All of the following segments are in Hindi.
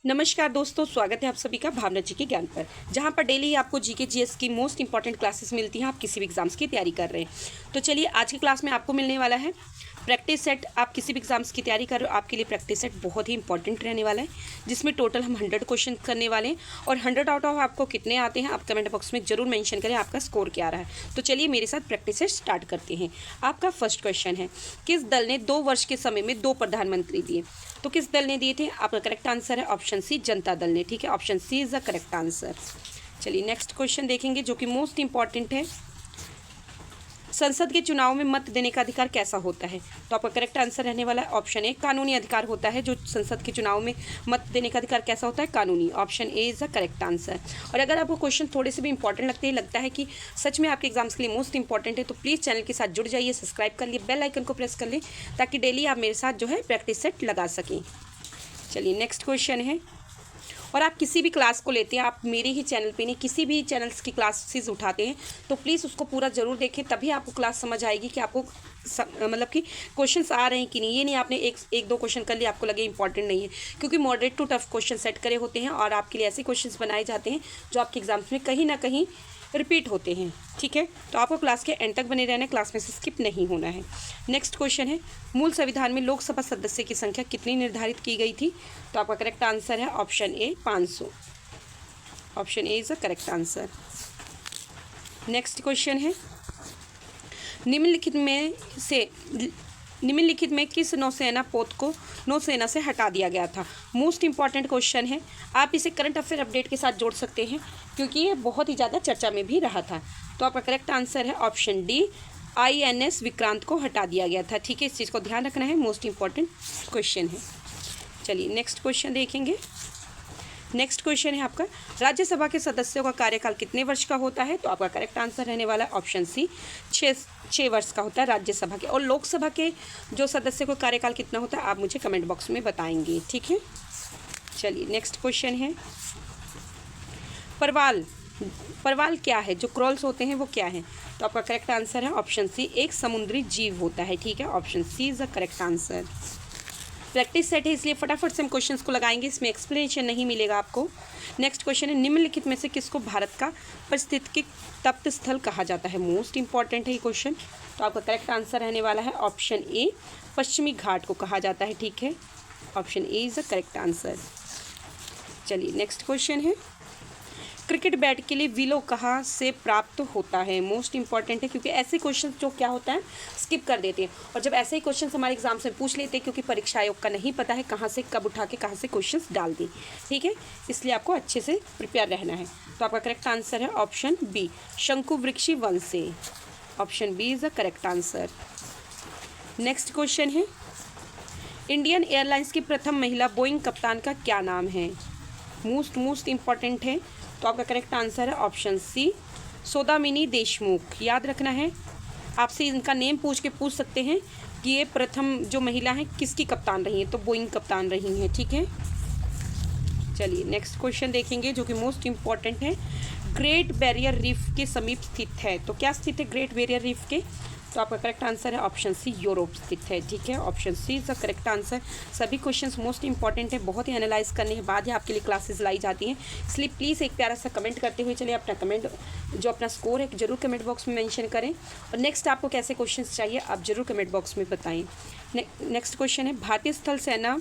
नमस्कार दोस्तों, स्वागत है आप सभी का भावना जी के ज्ञान पर, जहां पर डेली आपको जीके जीएस की मोस्ट इंपॉर्टेंट क्लासेस मिलती हैं। आप किसी भी एग्जाम्स की तैयारी कर रहे हैं तो चलिए आज की क्लास में आपको मिलने वाला है प्रैक्टिस सेट। आप किसी भी एग्जाम्स की तैयारी कर रहे हो, आपके लिए प्रैक्टिस सेट बहुत ही इंपॉर्टेंट रहने वाला है, जिसमें टोटल हम 100 क्वेश्चन करने वाले हैं। और 100 आउट ऑफ आपको कितने आते हैं आप कमेंट बॉक्स में जरूर मेंशन करें, आपका स्कोर क्या रहा है। तो चलिए मेरे साथ प्रैक्टिस सेट स्टार्ट करते हैं। आपका फर्स्ट क्वेश्चन है, किस दल ने 2 वर्ष के समय में 2 प्रधानमंत्री दिए? तो किस दल ने दिए थे? आपका करेक्ट आंसर है ऑप्शन सी, जनता दल ने। ठीक है, option C is the correct answer. चलिए नेक्स्ट क्वेश्चन देखेंगे जो कि मोस्ट इंपॉर्टेंट है। संसद के चुनाव में मत देने का अधिकार कैसा होता है? तो आपका करेक्ट आंसर रहने वाला है ऑप्शन ए, कानूनी अधिकार होता है। जो संसद के चुनाव में मत देने का अधिकार कैसा होता है? कानूनी। Option A is the correct answer. और अगर आपको क्वेश्चन थोड़े से भी इंपॉर्टेंट लगता है कि सच में आपके एग्जाम्स के लिए मोस्ट इंपॉर्टेंट है, तो प्लीज़ चैनल के साथ जुड़ जाइए, सब्सक्राइब कर लिए, बेल आइकन को प्रेस कर लें, ताकि डेली आप मेरे साथ जो है प्रैक्टिस सेट लगा सकें। चलिए नेक्स्ट क्वेश्चन है, और आप किसी भी क्लास को लेते हैं, आप मेरे ही चैनल पे नहीं किसी भी चैनल्स की क्लासेस उठाते हैं, तो प्लीज़ उसको पूरा ज़रूर देखें, तभी आपको क्लास समझ आएगी कि आपको मतलब कि क्वेश्चंस आ रहे हैं कि नहीं। ये नहीं आपने एक दो क्वेश्चन कर लिए आपको लगे इंपॉर्टेंट नहीं है, क्योंकि moderate to tough question set करे होते हैं और आपके लिए ऐसे क्वेश्चंस बनाए जाते हैं जो आपके एग्जाम्स में कहीं ना कहीं रिपीट होते हैं। ठीक है, तो आपको क्लास के एंड तक बने रहना है, क्लास में से स्किप नहीं होना है। नेक्स्ट क्वेश्चन है, मूल संविधान में लोकसभा सदस्य की संख्या कितनी निर्धारित की गई थी? तो आपका करेक्ट आंसर है option A, 500। Option A is the correct answer. Next question है, निम्नलिखित में किस नौसेना पोत को नौसेना से हटा दिया गया था? मोस्ट इंपॉर्टेंट क्वेश्चन है, आप इसे करंट अफेयर अपडेट के साथ जोड़ सकते हैं, क्योंकि ये बहुत ही ज़्यादा चर्चा में भी रहा था। तो आपका करेक्ट आंसर है ऑप्शन डी, INS विक्रांत को हटा दिया गया था। ठीक है, इस चीज़ को ध्यान रखना है, मोस्ट इंपॉर्टेंट क्वेश्चन है। चलिए नेक्स्ट क्वेश्चन देखेंगे। नेक्स्ट क्वेश्चन है आपका, राज्यसभा के सदस्यों का कार्यकाल कितने वर्ष का होता है? तो आपका करेक्ट आंसर रहने वाला है ऑप्शन सी, 6 वर्ष का होता है राज्यसभा के। और लोकसभा के जो सदस्य को कार्यकाल कितना होता है आप मुझे कमेंट बॉक्स में बताएंगे। ठीक है, चलिए नेक्स्ट क्वेश्चन है, परवाल क्या है? जो क्रॉल्स होते हैं वो क्या है? तो आपका करेक्ट आंसर है ऑप्शन सी, एक समुद्री जीव होता है। ठीक है, option C is the correct answer. Practice set है, इसलिए फटाफट से हम क्वेश्चंस को लगाएंगे, इसमें एक्सप्लेनेशन नहीं मिलेगा आपको। नेक्स्ट क्वेश्चन है, निम्नलिखित में से किसको भारत का पारिस्थितिकी तप्त स्थल कहा जाता है? मोस्ट इंपॉर्टेंट है ये क्वेश्चन। तो आपका करेक्ट आंसर रहने वाला है ऑप्शन ए, पश्चिमी घाट को कहा जाता है। ठीक है, option A is the correct answer. चलिए नेक्स्ट क्वेश्चन है, क्रिकेट बैट के लिए विलो कहाँ से प्राप्त होता है? मोस्ट इंपॉर्टेंट है, क्योंकि ऐसे क्वेश्चन जो क्या होता है स्किप कर देते हैं, और जब ऐसे ही क्वेश्चन हमारे एग्जाम से पूछ लेते हैं, क्योंकि परीक्षा आयोग का नहीं पता है कहाँ से कब उठा के कहाँ से क्वेश्चन डाल दें। ठीक है, इसलिए आपको अच्छे से प्रिपेयर रहना है। तो आपका करेक्ट आंसर है ऑप्शन बी, शंकु वृक्षी वन से। Option B is the correct answer. Next question है, इंडियन एयरलाइंस की प्रथम महिला बोइंग कप्तान का क्या नाम है? मोस्ट इंपॉर्टेंट है, तो आपका करेक्ट आंसर है ऑप्शन सी, सौदामिनी देशमुख। याद रखना है, आपसे इनका नेम पूछ सकते हैं कि ये प्रथम जो महिला हैं किसकी कप्तान रही हैं, तो बोइंग कप्तान रही हैं। ठीक है, चलिए नेक्स्ट क्वेश्चन देखेंगे जो कि मोस्ट इंपॉर्टेंट है, ग्रेट बैरियर रीफ के समीप स्थित है। तो क्या स्थित है ग्रेट बैरियर रीफ के? तो आपका करेक्ट आंसर है ऑप्शन सी, यूरोप स्थित है। ठीक है, option C is the correct answer. सभी क्वेश्चंस मोस्ट इंपॉर्टेंट है, बहुत ही एनालाइज करने के बाद ही आपके लिए क्लासेस लाई जाती हैं, इसलिए प्लीज़ एक प्यारा सा कमेंट करते हुए चलिए अपना कमेंट जो अपना स्कोर है जरूर कमेंट बॉक्स में मेंशन करें। और नेक्स्ट आपको कैसे क्वेश्चंस चाहिए आप जरूर कमेंट बॉक्स में बताएं। नेक्स्ट क्वेश्चन है, भारतीय स्थल सेना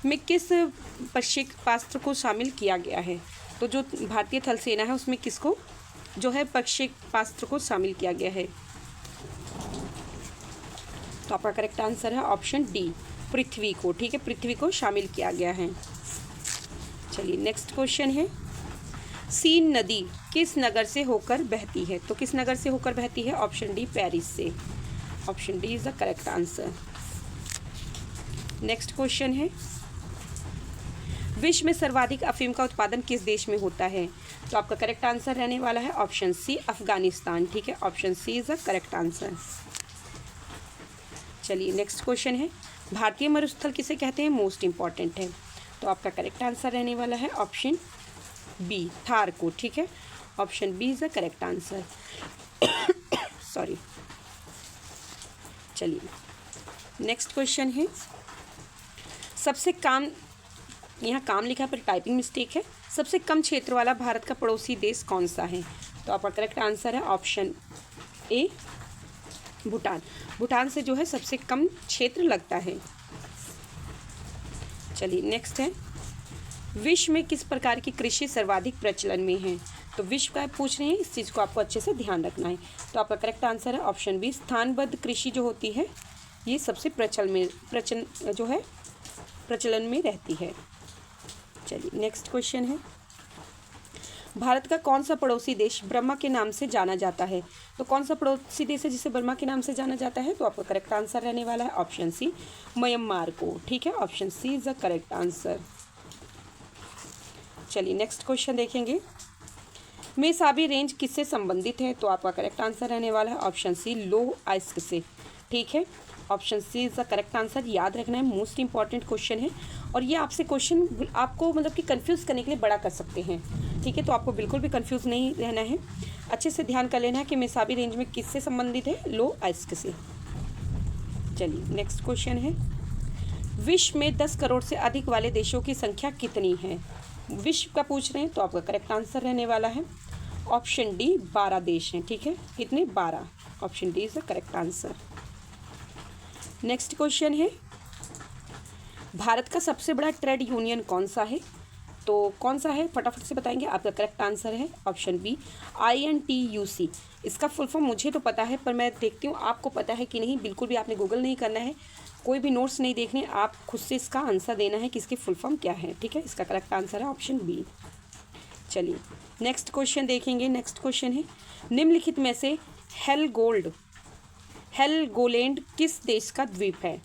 में किस प्रक्षेपास्त्र को शामिल किया गया है? तो जो भारतीय थल सेना है उसमें किसको जो है प्रक्षेपास्त्र को शामिल किया गया है? तो आपका करेक्ट आंसर है ऑप्शन डी, पृथ्वी को। ठीक है, पृथ्वी को शामिल किया गया है। चलिए नेक्स्ट क्वेश्चन है, सीन नदी किस नगर से होकर बहती है? तो किस नगर से होकर बहती है? ऑप्शन डी, पेरिस से। Option D is the correct answer. Next question है, विश्व में सर्वाधिक अफीम का उत्पादन किस देश में होता है? तो आपका करेक्ट आंसर रहने वाला है ऑप्शन सी, अफगानिस्तान। ठीक है, option C is the correct answer. चलिए नेक्स्ट क्वेश्चन है, भारतीय मरुस्थल किसे कहते हैं? मोस्ट इंपॉर्टेंट है, तो आपका करेक्ट आंसर रहने वाला है ऑप्शन बी, थार को। ठीक है, option B is the correct answer. Sorry. चलिए नेक्स्ट क्वेश्चन है, यहाँ काम लिखा है पर टाइपिंग मिस्टेक है। सबसे कम क्षेत्र वाला भारत का पड़ोसी देश कौन सा है? तो आपका करेक्ट आंसर है ऑप्शन ए, भूटान। भूटान से जो है सबसे कम क्षेत्र लगता है। चलिए नेक्स्ट है, विश्व में किस प्रकार की कृषि सर्वाधिक प्रचलन में है? तो विश्व का पूछ रहे हैं, इस चीज़ को आपको अच्छे से ध्यान रखना है। तो आपका करेक्ट आंसर है ऑप्शन बी, स्थानबद्ध कृषि जो होती है ये सबसे प्रचलन में रहती है। चलिए नेक्स्ट क्वेश्चन है, भारत का कौन सा पड़ोसी देश ब्रह्मा के नाम से जाना जाता है? तो कौन सा पड़ोसी देश है जिसे ब्रह्मा के नाम से जाना जाता है? तो आपका करेक्ट आंसर रहने वाला है ऑप्शन सी, म्यांमार को। ठीक है, option C is the correct answer. चलिए नेक्स्ट क्वेश्चन देखेंगे, मेसाबी रेंज किससे संबंधित है? तो आपका करेक्ट आंसर रहने वाला है ऑप्शन सी, लो आइस्क से। ठीक है, option C is the correct answer. याद रखना है, मोस्ट इंपॉर्टेंट क्वेश्चन है और ये आपसे क्वेश्चन आपको मतलब कि कंफ्यूज करने के लिए बड़ा कर सकते हैं। ठीक है, तो आपको बिल्कुल भी कंफ्यूज नहीं रहना है, अच्छे से ध्यान कर लेना है कि मेसाबी रेंज में किससे संबंधित है? लो आइस्क से। चलिए नेक्स्ट क्वेश्चन है, विश्व में 10 करोड़ से अधिक वाले देशों की संख्या कितनी है? विश्व का पूछ रहे हैं, तो आपका करेक्ट आंसर रहने वाला है ऑप्शन डी, 12 देश हैं। ठीक है, कितने? 12। Option D is the correct answer. Next question है, भारत का सबसे बड़ा ट्रेड यूनियन कौन सा है? तो कौन सा है फटाफट से बताएंगे। आपका करेक्ट आंसर है ऑप्शन बी, INTUC। इसका फुल फॉर्म मुझे तो पता है पर मैं देखती हूँ आपको पता है कि नहीं। बिल्कुल भी आपने गूगल नहीं करना है, कोई भी नोट्स नहीं देखने, आप खुद से इसका आंसर देना है कि इसकी फुल फॉर्म क्या है। ठीक है, इसका करेक्ट आंसर है ऑप्शन बी। चलिए नेक्स्ट क्वेश्चन देखेंगे। नेक्स्ट क्वेश्चन है, निम्नलिखित में से हेलगोलैंड किस देश का द्वीप है?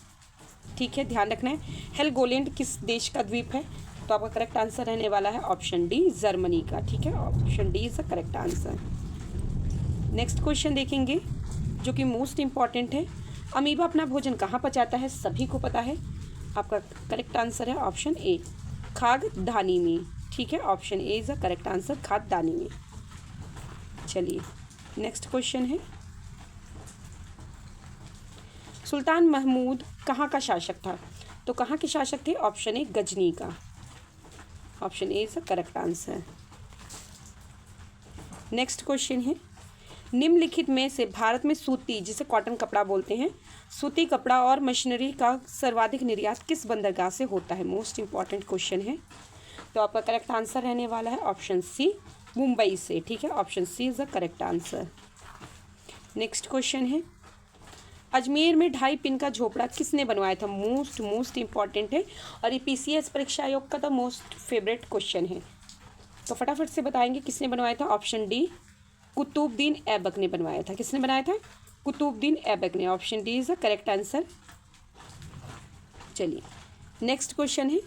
ठीक है, ध्यान रखना है, हेलगोलैंड किस देश का द्वीप है? तो आपका करेक्ट आंसर रहने वाला है ऑप्शन डी, जर्मनी का। ठीक है, option D is the correct answer. Next question देखेंगे जो कि मोस्ट इंपॉर्टेंट है, अमीबा अपना भोजन कहाँ पचाता है? सभी को पता है। आपका करेक्ट आंसर है ऑप्शन ए, खाद्यदानी में। ठीक है, option A is the correct answer, खाद्यदानी में। चलिए नेक्स्ट क्वेश्चन है, सुल्तान महमूद कहाँ का शासक था? तो कहाँ के शासक थे? ऑप्शन ए, गजनी का। Option A is the correct answer. Next question है, निम्नलिखित में से भारत में सूती, जिसे कॉटन कपड़ा बोलते हैं, सूती कपड़ा और मशीनरी का सर्वाधिक निर्यात किस बंदरगाह से होता है? मोस्ट इंपॉर्टेंट क्वेश्चन है। तो आपका करेक्ट आंसर रहने वाला है ऑप्शन सी, मुंबई से। ठीक है, option C is the correct answer. Next question है, अजमेर में 2.5 पिन का झोपड़ा किसने बनवाया था? मोस्ट इंपॉर्टेंट है और ये PCS परीक्षा आयोग का तो मोस्ट फेवरेट क्वेश्चन है। तो फटाफट से बताएंगे किसने बनवाया था। ऑप्शन डी, कुतुबुद्दीन ऐबक ने बनवाया था। किसने बनाया था? कुतुबुद्दीन ऐबक ने। Option D is the correct answer. चलिए नेक्स्ट क्वेश्चन है,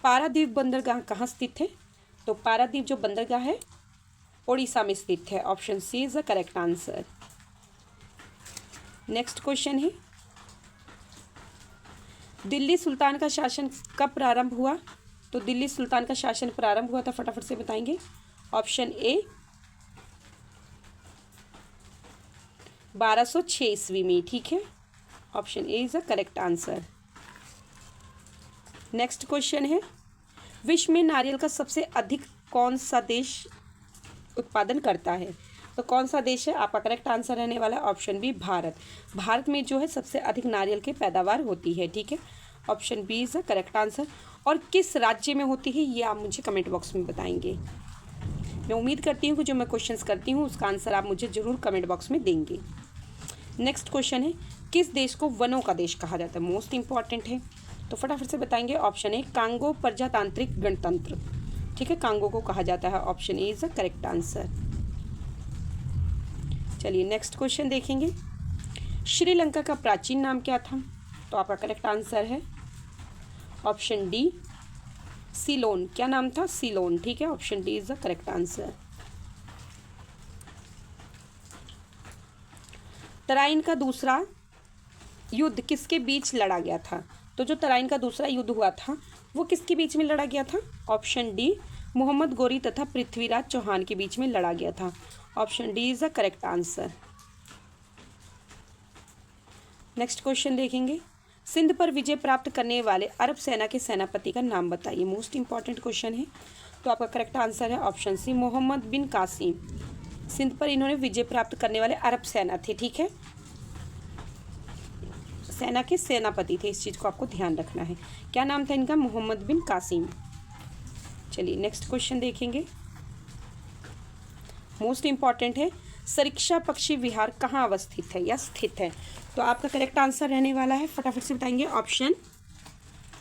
पारादीप बंदरगाह कहाँ स्थित है? तो पारादीप जो बंदरगाह है ओडिशा में स्थित है। Option C is the correct answer. Next question है, दिल्ली सुल्तान का शासन कब प्रारंभ हुआ? तो दिल्ली सुल्तान का शासन प्रारंभ हुआ था, फटाफट से बताएंगे। ऑप्शन ए, 1206 ईस्वी में। ठीक है, option A is the correct answer. Next question है, विश्व में नारियल का सबसे अधिक कौन सा देश उत्पादन करता है? तो कौन सा देश है? आपका करेक्ट आंसर रहने वाला है ऑप्शन बी, भारत। भारत में जो है सबसे अधिक नारियल की पैदावार होती है। ठीक है, option B is the correct answer. और किस राज्य में होती है ये आप मुझे कमेंट बॉक्स में बताएंगे। मैं उम्मीद करती हूँ कि जो मैं क्वेश्चंस करती हूँ उसका आंसर आप मुझे ज़रूर कमेंट बॉक्स में देंगे। नेक्स्ट क्वेश्चन है, किस देश को वनों का देश कहा जाता है? मोस्ट इंपॉर्टेंट है, तो फटाफट से बताएंगे। ऑप्शन ए, कांगो प्रजातांत्रिक गणतंत्र। ठीक है, कांगो को कहा जाता है। Option A is the correct answer. चलिए नेक्स्ट क्वेश्चन देखेंगे, श्रीलंका का प्राचीन नाम क्या था? तो आपका करेक्ट आंसर है ऑप्शन डी, सीलोन। क्या नाम था? सीलोन। ठीक है, option D is the correct answer. Tarain का दूसरा युद्ध किसके बीच लड़ा गया था? तो जो तराइन का दूसरा युद्ध हुआ था वो किसके बीच में लड़ा गया था? ऑप्शन डी, मोहम्मद गौरी तथा पृथ्वीराज चौहान के बीच में लड़ा गया था। Option D is the correct answer. Next question देखेंगे, सिंध पर विजय प्राप्त करने वाले अरब सेना के सेनापति का नाम बताइए। मोस्ट इंपॉर्टेंट क्वेश्चन है। तो आपका करेक्ट आंसर है ऑप्शन सी, मोहम्मद बिन कासिम। सिंध पर इन्होंने विजय प्राप्त करने वाले अरब सेना थे, ठीक है, सेना के सेनापति थे। इस चीज़ को आपको ध्यान रखना है। क्या नाम था इनका? मोहम्मद बिन कासिम। चलिए नेक्स्ट क्वेश्चन देखेंगे। मोस्ट इंपॉर्टेंट है, सरिस्का पक्षी विहार कहाँ अवस्थित है या स्थित है? तो आपका करेक्ट आंसर रहने वाला है, फटाफट से बताएंगे, ऑप्शन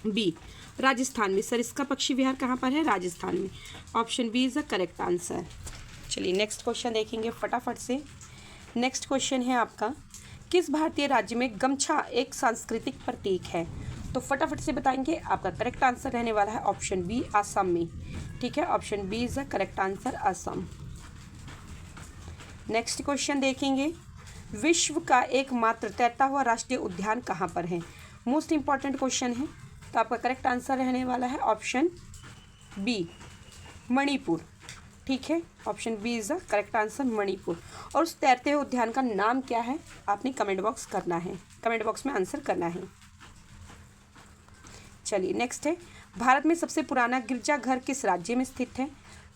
बी, राजस्थान में। सरिस्का पक्षी विहार कहाँ पर है? राजस्थान में। Option B is the correct answer. चलिए नेक्स्ट क्वेश्चन देखेंगे फटाफट से। नेक्स्ट क्वेश्चन है आपका, किस भारतीय राज्य में गमछा एक सांस्कृतिक प्रतीक है? तो फटाफट से बताएंगे। आपका करेक्ट आंसर रहने वाला है ऑप्शन बी, आसाम में, ठीक है। Option B is the correct answer, Assam. Next question देखेंगे, विश्व का एकमात्र तैरता हुआ राष्ट्रीय उद्यान कहाँ पर है? मोस्ट इंपॉर्टेंट क्वेश्चन है। तो आपका करेक्ट आंसर रहने वाला है ऑप्शन बी, मणिपुर, ठीक है। Option B is the correct answer, Manipur. और उस तैरते हुए उद्यान का नाम क्या है? आपने कमेंट बॉक्स करना है, कमेंट बॉक्स में आंसर करना है। चलिए नेक्स्ट है, भारत में सबसे पुराना गिरजाघर किस राज्य में स्थित है?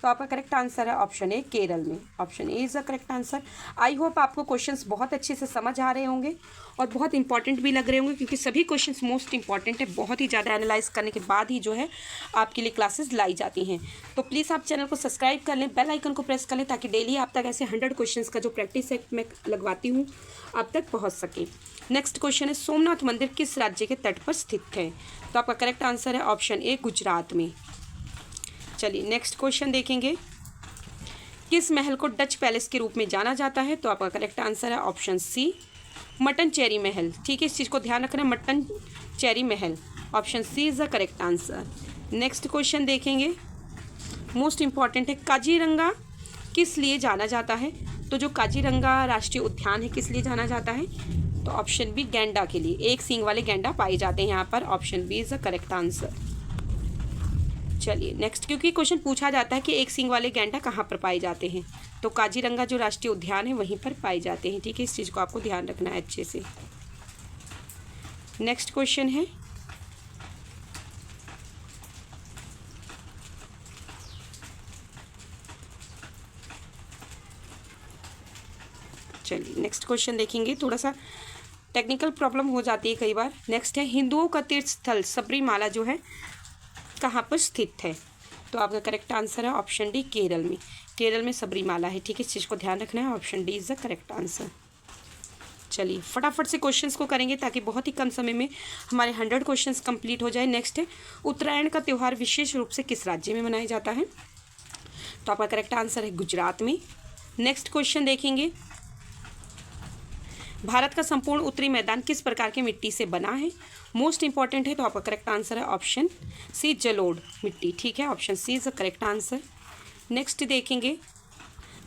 तो आपका करेक्ट आंसर है ऑप्शन ए, केरल में। Option A is the correct answer. I hope आपको क्वेश्चंस बहुत अच्छे से समझ आ रहे होंगे और बहुत इंपॉर्टेंट भी लग रहे होंगे, क्योंकि सभी क्वेश्चंस मोस्ट इंपॉर्टेंट है। बहुत ही ज़्यादा एनालाइज करने के बाद ही जो है आपके लिए क्लासेस लाई जाती हैं। तो प्लीज़ आप चैनल को सब्सक्राइब कर लें, बेल आइकन को प्रेस कर लें, ताकि डेली आप तक ऐसे 100 क्वेश्चंस का जो प्रैक्टिस सेट मैं लगवाती हूँ आप तक पहुँच सके। नेक्स्ट क्वेश्चन है, सोमनाथ मंदिर किस राज्य के तट पर स्थित है? तो आपका करेक्ट आंसर है ऑप्शन ए, गुजरात में। चलिए नेक्स्ट क्वेश्चन देखेंगे, किस महल को डच पैलेस के रूप में जाना जाता है? तो आपका करेक्ट आंसर है ऑप्शन सी, मटन चेरी महल, ठीक है। इस चीज़ को ध्यान रखना, मटन चेरी महल। Option C is the correct answer. Next question देखेंगे, मोस्ट इंपॉर्टेंट है, काजीरंगा किस लिए जाना जाता है? तो जो काजीरंगा राष्ट्रीय उद्यान है किस लिए जाना जाता है? तो ऑप्शन बी, गैंडा के लिए। एक सींग वाले गैंडा पाए जाते हैं यहाँ पर। Option B is the correct answer. चलिए नेक्स्ट, क्योंकि क्वेश्चन पूछा जाता है कि एक सींग वाले गैंडा कहाँ पर पाए जाते हैं, तो काजीरंगा जो राष्ट्रीय उद्यान है वहीं पर पाए जाते हैं, ठीक है। इस चीज़ को आपको ध्यान रखना है अच्छे से। नेक्स्ट क्वेश्चन है, चलिए नेक्स्ट क्वेश्चन देखेंगे। थोड़ा सा टेक्निकल प्रॉब्लम हो जाती है कई बार। नेक्स्ट है, हिंदुओं का तीर्थ स्थल सबरीमाला जो है कहाँ पर स्थित है? तो आपका करेक्ट आंसर है ऑप्शन डी, केरल में। केरल में सबरीमाला है, ठीक है। इस चीज़ को ध्यान रखना है। Option D is the correct answer. चलिए फटाफट से क्वेश्चंस को करेंगे ताकि बहुत ही कम समय में हमारे 100 क्वेश्चंस कंप्लीट हो जाए। नेक्स्ट है, उत्तरायण का त्यौहार विशेष रूप से किस राज्य में मनाया जाता है? तो आपका करेक्ट आंसर है गुजरात में। नेक्स्ट क्वेश्चन देखेंगे, भारत का संपूर्ण उत्तरी मैदान किस प्रकार की मिट्टी से बना है? मोस्ट इंपॉर्टेंट है। तो आपका करेक्ट आंसर है ऑप्शन सी, जलोढ़ मिट्टी, ठीक है। Option C is the correct answer. Next देखेंगे,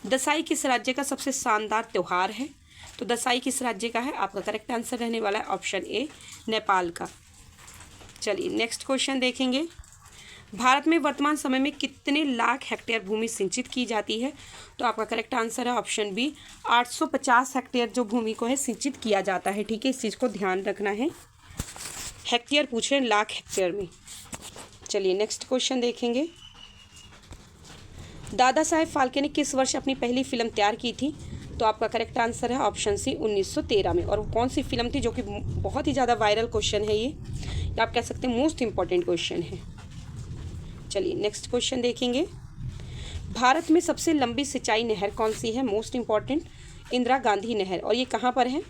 दसाई किस राज्य का सबसे शानदार त्यौहार है? तो दसाई किस राज्य का है? आपका करेक्ट आंसर रहने वाला है ऑप्शन ए, नेपाल का। चलिए नेक्स्ट क्वेश्चन देखेंगे, भारत में वर्तमान समय में कितने लाख हेक्टेयर भूमि सिंचित की जाती है? तो आपका करेक्ट आंसर है ऑप्शन बी, 850 हेक्टेयर जो भूमि को है सिंचित किया जाता है, ठीक है। इस चीज़ को ध्यान रखना है, हेक्टेयर पूछ रहे हैं, लाख हेक्टेयर में। चलिए नेक्स्ट क्वेश्चन देखेंगे, दादा साहेब फाल्के ने किस वर्ष अपनी पहली फिल्म तैयार की थी? तो आपका करेक्ट आंसर है ऑप्शन सी, 1913 में। और कौन सी फिल्म थी, जो कि बहुत ही ज़्यादा वायरल क्वेश्चन है, ये आप कह सकते हैं मोस्ट इंपॉर्टेंट क्वेश्चन है। चलिए नेक्स्ट क्वेश्चन देखेंगे, भारत में सबसे लंबी सिंचाई नहर कौन सी है? मोस्ट इंपॉर्टेंट, इंदिरा गांधी नहर। और ये कहाँ पर है?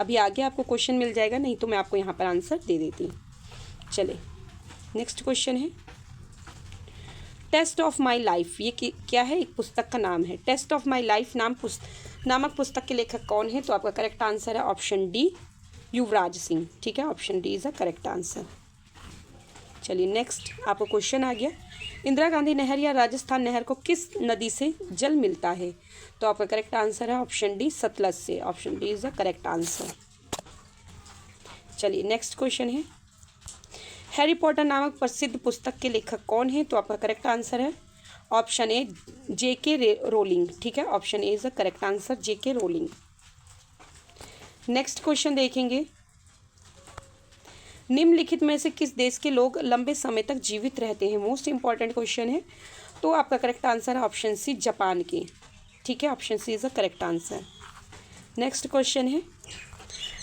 अभी आगे आपको क्वेश्चन मिल जाएगा, नहीं तो मैं आपको यहाँ पर आंसर दे देती हूँ। चलिए नेक्स्ट क्वेश्चन है, टेस्ट ऑफ माई लाइफ, ये क्या है? एक पुस्तक का नाम है। टेस्ट ऑफ माई लाइफ नामक पुस्तक के लेखक कौन है? तो आपका करेक्ट आंसर है ऑप्शन डी, युवराज सिंह, ठीक है। Option D is the correct answer. चलिए नेक्स्ट, आपको क्वेश्चन आ गया, इंदिरा गांधी नहर या राजस्थान नहर को किस नदी से जल मिलता है? तो आपका करेक्ट आंसर है ऑप्शन डी, सतलज से। Option D is the correct answer. चलिए नेक्स्ट क्वेश्चन है, हैरी पॉटर नामक प्रसिद्ध पुस्तक के लेखक कौन है? तो आपका करेक्ट आंसर है ऑप्शन ए, जेके रोलिंग, ठीक है। Option A is the correct answer, JK rolling. Next question देखेंगे, निम्नलिखित में से किस देश के लोग लंबे समय तक जीवित रहते हैं? मोस्ट इंपॉर्टेंट क्वेश्चन है। तो आपका करेक्ट आंसर है ऑप्शन सी, जापान की। ठीक है, option C is the correct answer. Next question है,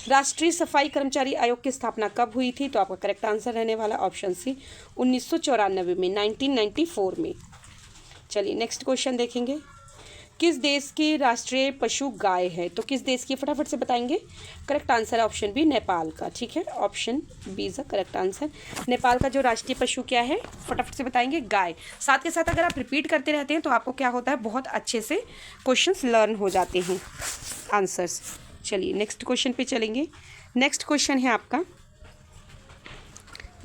राष्ट्रीय सफाई कर्मचारी आयोग की स्थापना कब हुई थी? तो आपका करेक्ट आंसर रहने वाला ऑप्शन सी, 1994 में, 1994 में। चलिए नेक्स्ट क्वेश्चन देखेंगे, किस देश की राष्ट्रीय पशु गाय है? तो किस देश की, फटाफट से बताएंगे। करेक्ट आंसर है ऑप्शन बी, नेपाल का। ठीक है, option B is the correct answer. Nepal का जो राष्ट्रीय पशु क्या है, फटाफट से बताएंगे, गाय। साथ के साथ अगर आप रिपीट करते रहते हैं तो आपको क्या होता है, बहुत अच्छे से क्वेश्चंस लर्न हो जाते हैं, आंसर्स। चलिए नेक्स्ट क्वेश्चन पे चलेंगे। नेक्स्ट क्वेश्चन है आपका,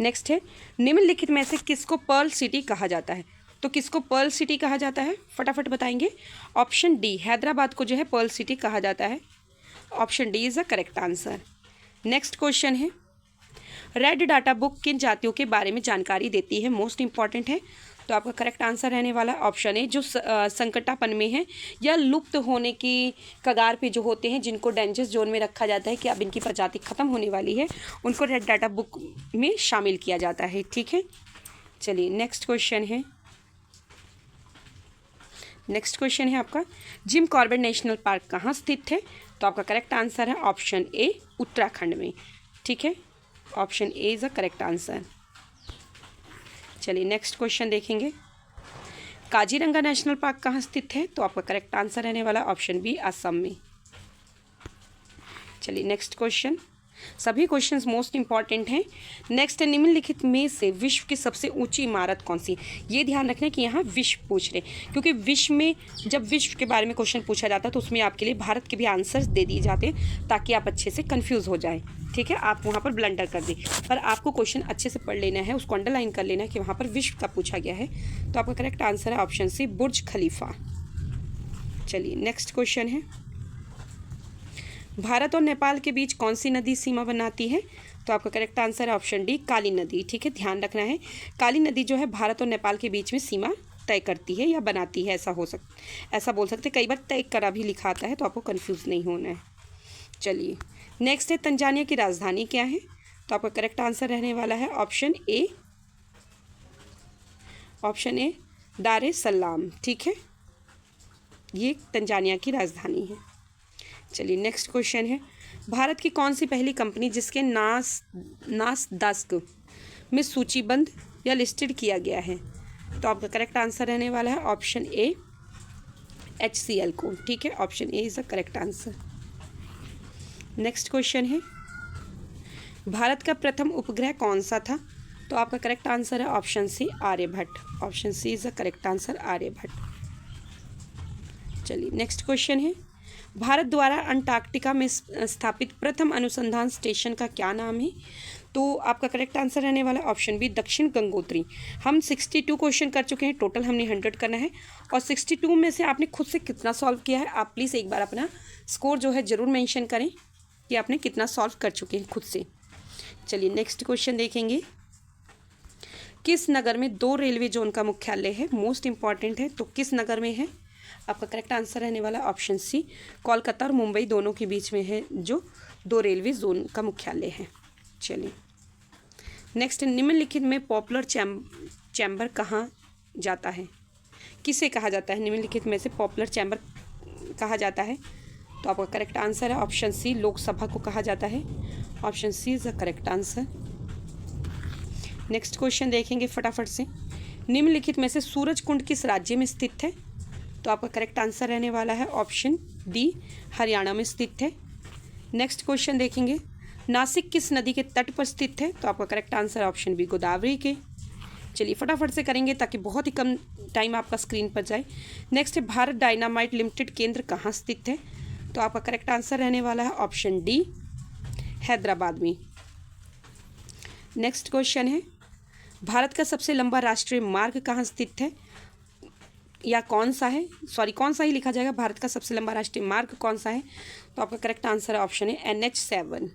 नेक्स्ट है, निम्नलिखित में से किसको पर्ल सिटी कहा जाता है? तो किसको पर्ल सिटी कहा जाता है, फटाफट बताएंगे। ऑप्शन डी, हैदराबाद को जो है पर्ल सिटी कहा जाता है। Option D is the correct answer. Next question है, रेड डाटा बुक किन जातियों के बारे में जानकारी देती है? मोस्ट इंपॉर्टेंट है। तो आपका करेक्ट आंसर रहने वाला ऑप्शन है, जो संकटापन में है या लुप्त होने की कगार पे जो होते हैं, जिनको डेंजर जोन में रखा जाता है कि अब इनकी प्रजाति खत्म होने वाली है, उनको रेड डाटा बुक में शामिल किया जाता है। ठीक है, चलिए नेक्स्ट क्वेश्चन है, नेक्स्ट क्वेश्चन है आपका, जिम कॉर्बेट नेशनल पार्क कहाँ स्थित है? तो आपका करेक्ट आंसर है ऑप्शन ए, उत्तराखंड में। ठीक है, option A is the correct answer. चलिए नेक्स्ट क्वेश्चन देखेंगे, काजीरंगा नेशनल पार्क कहाँ स्थित है? तो आपका करेक्ट आंसर रहने वाला ऑप्शन बी, असम में। चलिए नेक्स्ट क्वेश्चन, सभी क्वेश्चंस मोस्ट इंपॉर्टेंट हैं। नेक्स्ट है, निम्नलिखित में से विश्व की सबसे ऊंची इमारत कौन सी? ये ध्यान रखना कि यहाँ विश्व पूछ रहे, क्योंकि विश्व में जब विश्व के बारे में क्वेश्चन पूछा जाता है तो उसमें आपके लिए भारत के भी आंसर्स दे दिए जाते हैं, ताकि आप अच्छे से कंफ्यूज हो जाए। ठीक है, आप वहाँ पर ब्लंडर कर दें, पर आपको क्वेश्चन अच्छे से पढ़ लेना है, उसको अंडरलाइन कर लेना है कि वहाँ पर विश्व का पूछा गया है। तो आपका करेक्ट आंसर है ऑप्शन सी, बुर्ज खलीफा। चलिए नेक्स्ट क्वेश्चन है, भारत और नेपाल के बीच कौन सी नदी सीमा बनाती है? तो आपका करेक्ट आंसर है ऑप्शन डी, काली नदी। ठीक है, ध्यान रखना है, काली नदी जो है भारत और नेपाल के बीच में सीमा तय करती है या बनाती है, ऐसा बोल सकते हैं। कई बार तय करा भी लिखा आता है, तो आपको कंफ्यूज नहीं होना है। चलिए नेक्स्ट है, तंजानिया की राजधानी क्या है? तो आपका करेक्ट आंसर रहने वाला है ऑप्शन ए, ऑप्शन ए, दार ए सलाम। ठीक है, ये तंजानिया की राजधानी है। चलिए नेक्स्ट क्वेश्चन है, भारत की कौन सी पहली कंपनी जिसके नासदाक में सूचीबद्ध या लिस्टेड किया गया है? तो आपका करेक्ट आंसर रहने वाला है ऑप्शन ए, HCL को। ठीक है, option A is the correct answer. Next question है, भारत का प्रथम उपग्रह कौन सा था? तो आपका करेक्ट आंसर है option C, Aryabhata. Option C is the correct answer, Aryabhata. चलिए नेक्स्ट क्वेश्चन है, भारत द्वारा अंटार्कटिका में स्थापित प्रथम अनुसंधान स्टेशन का क्या नाम है? तो आपका करेक्ट आंसर रहने वाला ऑप्शन बी, दक्षिण गंगोत्री। हम 62 क्वेश्चन कर चुके हैं, टोटल हमने 100 करना है, और 62 में से आपने खुद से कितना सॉल्व किया है, आप प्लीज़ एक बार अपना स्कोर जो है ज़रूर मेंशन करें कि आपने कितना सॉल्व कर चुके हैं खुद से। चलिए नेक्स्ट क्वेश्चन देखेंगे, किस नगर में 2 रेलवे जोन का मुख्यालय है? मोस्ट इंपॉर्टेंट है, तो किस नगर में है? आपका करेक्ट आंसर रहने वाला ऑप्शन सी, कोलकाता और मुंबई दोनों के बीच में है जो 2 रेलवे जोन का मुख्यालय है। चलिए नेक्स्ट, निम्नलिखित में पॉपुलर चैम्बर कहाँ जाता है? किसे कहा जाता है निम्नलिखित में से पॉपुलर चैम्बर कहा जाता है? तो आपका करेक्ट आंसर है ऑप्शन सी, लोकसभा को कहा जाता है। Option C is the correct answer. Next question देखेंगे फटाफट से, निम्नलिखित में से सूरज कुंड किस राज्य में स्थित है? तो आपका करेक्ट आंसर रहने वाला है ऑप्शन डी, हरियाणा में स्थित है। नेक्स्ट क्वेश्चन देखेंगे, नासिक किस नदी के तट पर स्थित है? तो आपका correct answer option B, Godavari के। चलिए फटाफट से करेंगे ताकि बहुत ही कम टाइम आपका स्क्रीन पर जाए। नेक्स्ट है, भारत डायनामाइट लिमिटेड केंद्र कहाँ स्थित है? तो आपका करेक्ट आंसर रहने वाला है ऑप्शन डी, हैदराबाद में। नेक्स्ट क्वेश्चन है, भारत का सबसे लंबा राष्ट्रीय मार्ग कहाँ स्थित है, या कौन सा है? कौन सा ही लिखा जाएगा, भारत का सबसे लंबा राष्ट्रीय मार्ग कौन सा है? तो आपका करेक्ट आंसर है ऑप्शन है NH7।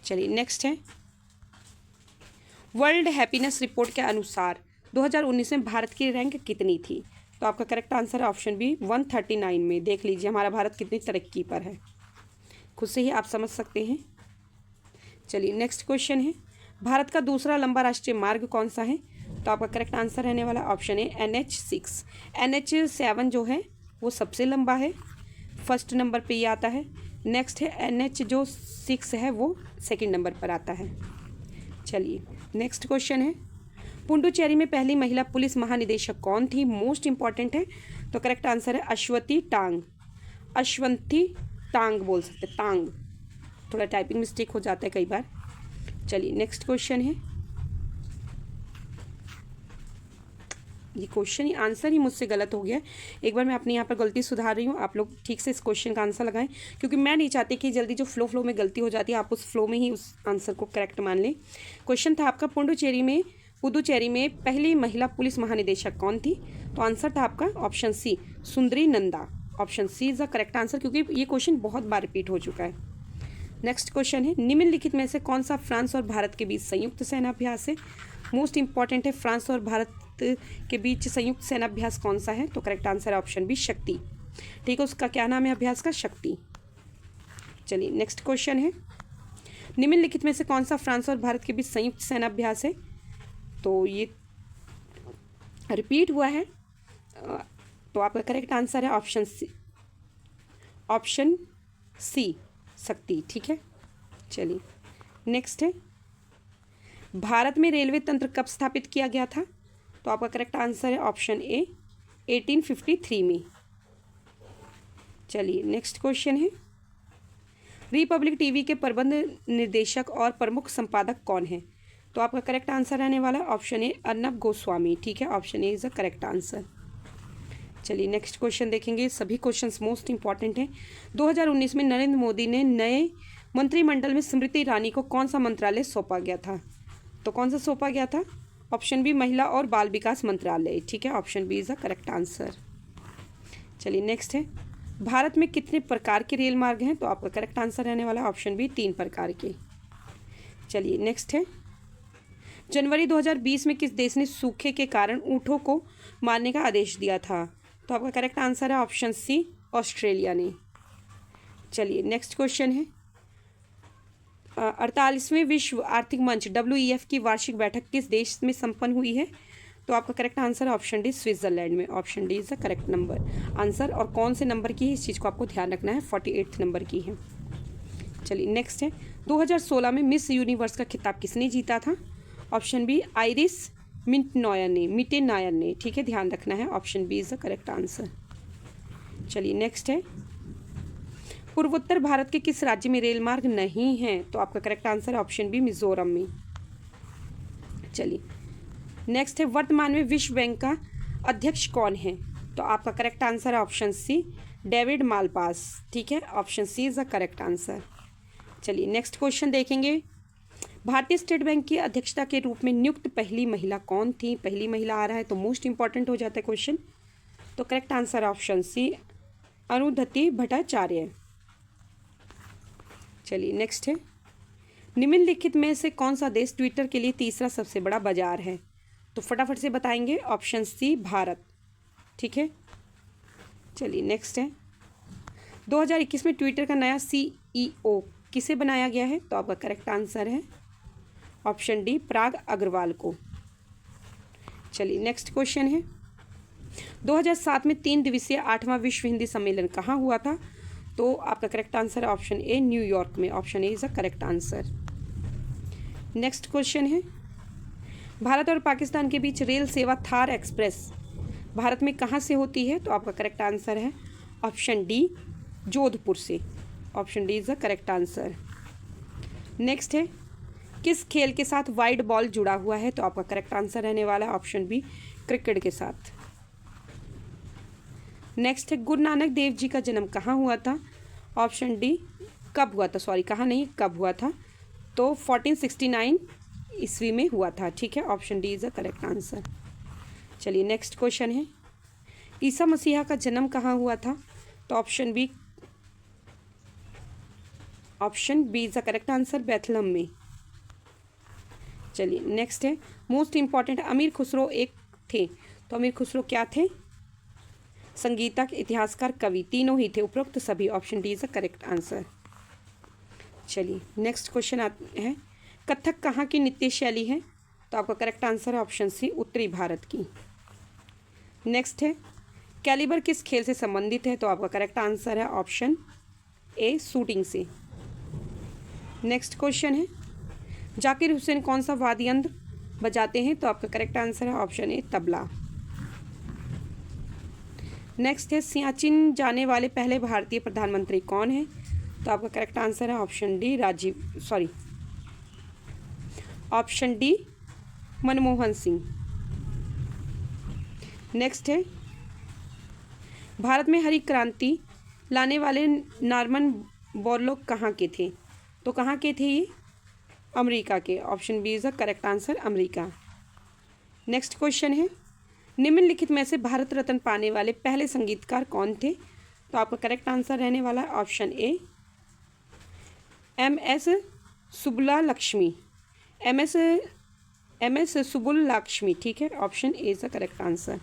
चलिए नेक्स्ट है, वर्ल्ड हैप्पीनेस रिपोर्ट के अनुसार 2019 में भारत की रैंक कितनी थी? तो आपका करेक्ट आंसर है ऑप्शन बी, 139 में। देख लीजिए हमारा भारत कितनी तरक्की पर है, खुद से ही आप समझ सकते हैं। चलिए नेक्स्ट क्वेश्चन है, भारत का दूसरा लंबा राष्ट्रीय मार्ग कौन सा है? तो आपका करेक्ट आंसर रहने वाला ऑप्शन है NH6। NH7 जो है वो सबसे लंबा है, फर्स्ट नंबर पे ये आता है। नेक्स्ट है NH6 है वो सेकंड नंबर पर आता है। चलिए नेक्स्ट क्वेश्चन है, पुडुचेरी में पहली महिला पुलिस महानिदेशक कौन थी? मोस्ट इंपॉर्टेंट है। तो करेक्ट आंसर है अश्वती टांग। अश्वंती टांग बोल सकते, टांग, थोड़ा टाइपिंग मिस्टेक हो जाता है कई बार। चलिए नेक्स्ट क्वेश्चन है, ये क्वेश्चन ही आंसर ही मुझसे गलत हो गया है। एक बार मैं अपने यहाँ पर गलती सुधार रही हूँ, आप लोग ठीक से इस क्वेश्चन का आंसर लगाएं, क्योंकि मैं नहीं चाहती कि जल्दी जो फ्लो में गलती हो जाती है आप उस फ्लो में ही उस आंसर को करेक्ट मान लें। क्वेश्चन था आपका, पुडुचेरी में पहली महिला पुलिस महानिदेशक कौन थी? तो आंसर था आपका option C, Sundari Nanda. Option C is the correct answer, क्योंकि ये क्वेश्चन बहुत बार रिपीट हो चुका है। नेक्स्ट क्वेश्चन है, निम्नलिखित में से कौन सा फ्रांस और भारत के बीच संयुक्त सेनाभ्यास है? मोस्ट इंपॉर्टेंट है, फ्रांस और भारत के बीच संयुक्त सेनाभ्यास कौन सा है? तो करेक्ट आंसर है ऑप्शन बी, शक्ति। ठीक है, उसका क्या नाम है अभ्यास का? शक्ति। चलिए नेक्स्ट क्वेश्चन है, निम्नलिखित में से कौन सा फ्रांस और भारत के बीच संयुक्त सेनाभ्यास है? तो ये रिपीट हुआ है, तो आपका करेक्ट आंसर है ऑप्शन सी, शक्ति। ठीक है, चलिए नेक्स्ट है, भारत में रेलवे तंत्र कब स्थापित किया गया था? तो आपका करेक्ट आंसर है ऑप्शन ए, 1853 में। चलिए नेक्स्ट क्वेश्चन है, रिपब्लिक टीवी के प्रबंध निर्देशक और प्रमुख संपादक कौन है? तो आपका करेक्ट आंसर रहने वाला है ऑप्शन ए, अर्नब गोस्वामी। ठीक है, option A is the correct answer. चलिए नेक्स्ट क्वेश्चन देखेंगे, सभी क्वेश्चंस मोस्ट इंपॉर्टेंट हैं। 2019 में नरेंद्र मोदी ने नए मंत्रिमंडल में स्मृति ईरानी को कौन सा मंत्रालय सौंपा गया था? तो कौन सा सौंपा गया था? ऑप्शन बी, महिला और बाल विकास मंत्रालय। ठीक है, option B is the correct answer. चलिए नेक्स्ट है, भारत में कितने प्रकार के रेल मार्ग हैं? तो आपका करेक्ट आंसर रहने वाला है ऑप्शन बी, 3 प्रकार के। चलिए नेक्स्ट है, जनवरी 2020 में किस देश ने सूखे के कारण ऊँटों को मारने का आदेश दिया था? तो आपका करेक्ट आंसर है ऑप्शन सी, ऑस्ट्रेलिया ने। चलिए नेक्स्ट क्वेश्चन है, 48वें विश्व आर्थिक मंच WEF की वार्षिक बैठक किस देश में संपन्न हुई है? तो आपका करेक्ट आंसर है ऑप्शन डी, स्विट्जरलैंड में। Option D is the correct number answer. और कौन से नंबर की है इस चीज़ को आपको ध्यान रखना है, 48 नंबर की है। चलिए नेक्स्ट है, 2016 में मिस यूनिवर्स का खिताब किसने जीता था? ऑप्शन बी, आइरिस मिटेनायर ने। ठीक है, ध्यान रखना है, option B is the correct answer. चलिए नेक्स्ट है, पूर्वोत्तर भारत के किस राज्य में रेल मार्ग नहीं है? तो आपका करेक्ट आंसर है ऑप्शन बी, मिजोरम में। चलिए नेक्स्ट है, वर्तमान में विश्व बैंक का अध्यक्ष कौन है? तो आपका करेक्ट आंसर है ऑप्शन सी, डेविड मालपास। ठीक है, option C is the correct answer. चलिए नेक्स्ट क्वेश्चन देखेंगे, भारतीय स्टेट बैंक की अध्यक्षता के रूप में नियुक्त पहली महिला कौन थी? पहली महिला आ रहा है तो मोस्ट इंपॉर्टेंट हो जाता है क्वेश्चन। तो correct answer option C, Arundhati Bhattacharya. चलिए नेक्स्ट है, निम्नलिखित में से कौन सा देश ट्विटर के लिए तीसरा सबसे बड़ा बाजार है? तो फटाफट से बताएंगे, ऑप्शन सी, भारत। ठीक है, चलिए नेक्स्ट है, 2021 में ट्विटर का नया CEO किसे बनाया गया है? तो आपका करेक्ट आंसर है ऑप्शन डी, पराग अग्रवाल को। चलिए नेक्स्ट क्वेश्चन है, 2007 में 3 दिवसीय 8वां विश्व हिंदी सम्मेलन कहाँ हुआ था? तो आपका करेक्ट आंसर है ऑप्शन ए, न्यूयॉर्क में। Option A is the correct answer. Next question है, भारत और पाकिस्तान के बीच रेल सेवा थार एक्सप्रेस भारत में कहाँ से होती है? तो आपका करेक्ट आंसर है ऑप्शन डी, जोधपुर से। Option D is the correct answer. Next है, किस खेल के साथ वाइड बॉल जुड़ा हुआ है? तो आपका करेक्ट आंसर रहने वाला है ऑप्शन बी, क्रिकेट के साथ। नेक्स्ट है, गुरु नानक देव जी का जन्म कहाँ हुआ था? ऑप्शन डी, कब हुआ था, सॉरी कहाँ नहीं, कब हुआ था? तो 1469 ईस्वी में हुआ था। ठीक है, option D is the correct answer. चलिए नेक्स्ट क्वेश्चन है, ईसा मसीहा का जन्म कहाँ हुआ था? तो option B is the correct answer, Bethlehem में। चलिए नेक्स्ट है, मोस्ट इंपॉर्टेंट, अमीर खुसरो एक थे, तो अमीर खुसरो क्या थे? संगीतक, इतिहासकार, कवि, तीनों ही थे, उपरोक्त सभी। Option D is the correct answer. चलिए नेक्स्ट क्वेश्चन है, कथक कहाँ की नृत्य शैली है? तो आपका करेक्ट आंसर है ऑप्शन सी, उत्तरी भारत की। नेक्स्ट है, कैलिबर किस खेल से संबंधित है? तो आपका करेक्ट आंसर है ऑप्शन ए, शूटिंग से। नेक्स्ट क्वेश्चन है, जाकिर हुसैन कौन सा वाद्य यंत्र बजाते हैं? तो आपका करेक्ट आंसर है ऑप्शन ए, तबला। नेक्स्ट है, सियाचिन जाने वाले पहले भारतीय प्रधानमंत्री कौन है? तो आपका करेक्ट आंसर है option D, option D, Manmohan Singh. Next है, भारत में हरी क्रांति लाने वाले नॉर्मन बोरलॉग कहाँ के थे? तो कहाँ के थे ये? अमेरिका के। Option B is the correct answer, America. Next question है, निम्नलिखित में से भारत रत्न पाने वाले पहले संगीतकार कौन थे? तो आपका करेक्ट आंसर रहने वाला है option A, M S. Subbulakshmi, M S. Subbulakshmi, ठीक है, option A is the correct answer.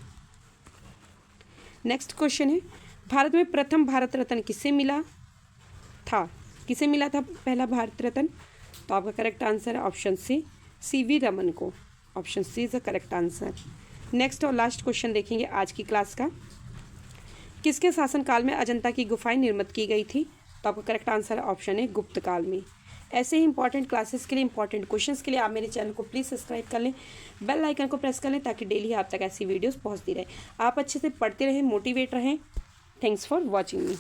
Next question है, भारत में प्रथम भारत रत्न किसे मिला था? किसे मिला था पहला भारत रत्न? तो आपका करेक्ट आंसर है ऑप्शन सी, सी.वी. रमन को। Option C is the correct answer. Next और लास्ट क्वेश्चन देखेंगे आज की क्लास का, किसके शासनकाल में अजंता की गुफाएं निर्मित की गई थी? तो आपका करेक्ट आंसर है ऑप्शन है, गुप्त काल में। ऐसे ही इंपॉर्टेंट क्लासेस के लिए, इंपॉर्टेंट क्वेश्चंस के लिए आप मेरे चैनल को प्लीज़ सब्सक्राइब कर लें, बेल आइकन को प्रेस कर लें, ताकि डेली आप तक ऐसी वीडियोस पहुंचती रहे। आप अच्छे से पढ़ते रहें, मोटिवेट रहें। Thanks for watching me.